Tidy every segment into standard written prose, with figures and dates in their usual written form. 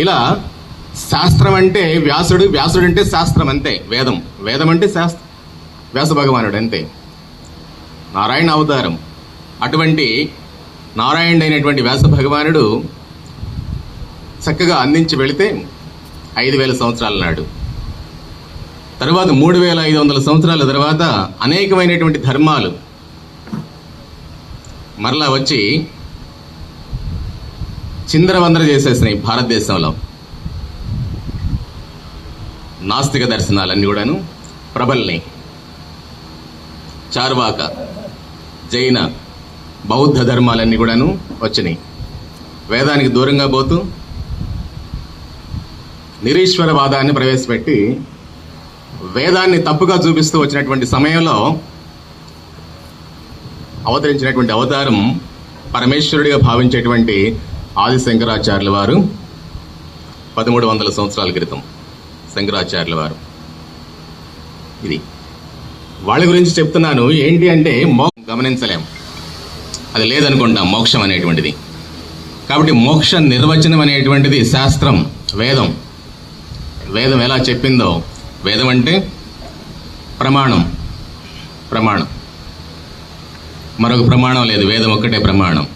ఇలా శాస్త్రం అంటే వ్యాసుడు, వ్యాసుడు అంటే శాస్త్రం అంతే. వేదం, వేదం అంటే శాస్త్రం, వ్యాస భగవానుడు అంతే. నారాయణ అవతారం. అటువంటి నారాయణుడు అయినటువంటి వ్యాస భగవానుడు చక్కగా అందించి వెళితే 5000 సంవత్సరాల నాడు, తర్వాత 3500 సంవత్సరాల తర్వాత అనేకమైనటువంటి ధర్మాలు మరలా వచ్చి చిందరవందర చేసేసినాయి భారతదేశంలో. నాస్తిక దర్శనాలన్నీ కూడాను ప్రబల్ని. చార్వాక, జైన, బౌద్ధ ధర్మాలన్నీ కూడాను వచ్చినాయి. వేదానికి దూరంగా పోతూ నిరీశ్వరవాదాన్ని ప్రవేశపెట్టి వేదాన్ని తప్పుగా చూపిస్తూ వచ్చినటువంటి సమయంలో అవతరించినటువంటి అవతారం పరమేశ్వరుడిగా భావించేటువంటి ఆది శంకరాచార్యుల వారు 1300 సంవత్సరాల క్రితం శంకరాచార్యుల వారు. ఇది వాళ్ళ గురించి చెప్తున్నాను. ఏంటి అంటే గమనించలేం, అది లేదనుకుంటాం మోక్షం అనేటువంటిది. కాబట్టి మోక్ష నిర్వచనం అనేటువంటిది శాస్త్రం, వేదం. వేదం ఎలా చెప్పిందో, వేదం అంటే ప్రమాణం. ప్రమాణం, మరొక ప్రమాణం లేదు, వేదం ఒక్కటే ప్రమాణం.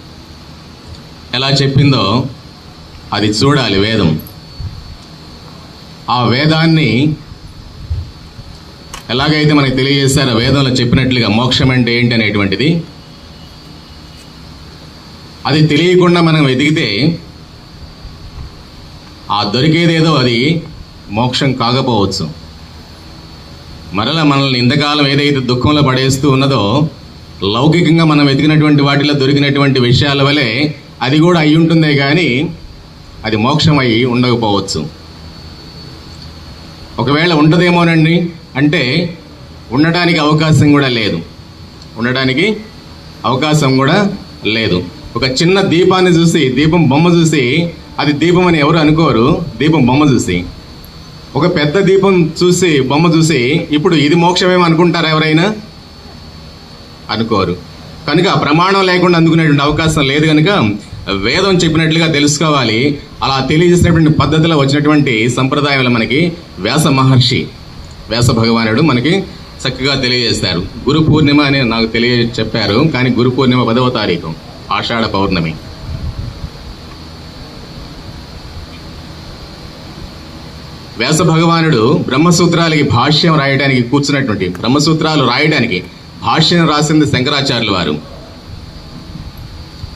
ఎలా చెప్పిందో అది చూడాలి వేదం. ఆ వేదాన్ని ఎలాగైతే మనకి తెలియజేశారో, వేదంలో చెప్పినట్లుగా మోక్షం అంటే ఏంటి అనేటువంటిది, అది తెలియకుండా మనం వెతికితే ఆ దొరికేదేదో అది మోక్షం కాకపోవచ్చు. మరలా మనల్ని ఇంతకాలం ఏదైతే దుఃఖంలో పడేస్తూ ఉన్నదో, లౌకికంగా మనం వెతికినటువంటి వాటిలో దొరికినటువంటి విషయాల వలె అది కూడా అయి ఉంటుందే కానీ అది మోక్షం అయి ఉండకపోవచ్చు. ఒకవేళ ఉంటుందేమోనండి అంటే ఉండడానికి అవకాశం కూడా లేదు. ఉండడానికి అవకాశం కూడా లేదు. ఒక చిన్న దీపాన్ని చూసి, దీపం బొమ్మ చూసి అది దీపం అని ఎవరు అనుకోరు, దీపం బొమ్మ చూసి. ఒక పెద్ద దీపం చూసి, బొమ్మ చూసి ఇప్పుడు ఇది మోక్షమేమో అనుకుంటారా ఎవరైనా? అనుకోరు. కనుక ప్రమాణం లేకుండా అందుకునేటువంటి అవకాశం లేదు. కనుక వేదం చెప్పినట్లుగా తెలుసుకోవాలి. అలా తెలియజేసినటువంటి పద్ధతిలో వచ్చినటువంటి సంప్రదాయంలో మనకి వ్యాస మహర్షి, వ్యాస భగవానుడు మనకి చక్కగా తెలియజేస్తారు. గురు పూర్ణిమ అని నాకు చెప్పారు, కానీ గురు పూర్ణిమ 10వ తారీఖు ఆషాఢ పౌర్ణమి. వ్యాస భగవానుడు బ్రహ్మసూత్రాలకి భాష్యం రాయడానికి కూర్చున్నటువంటి, బ్రహ్మసూత్రాలు రాయడానికి భాష్యం రాసింది శంకరాచార్యుల వారు.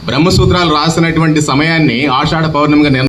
బ్రహ్మసూత్రాలు రాసినటువంటి సమయాన్ని ఆషాఢ పౌర్ణమిగా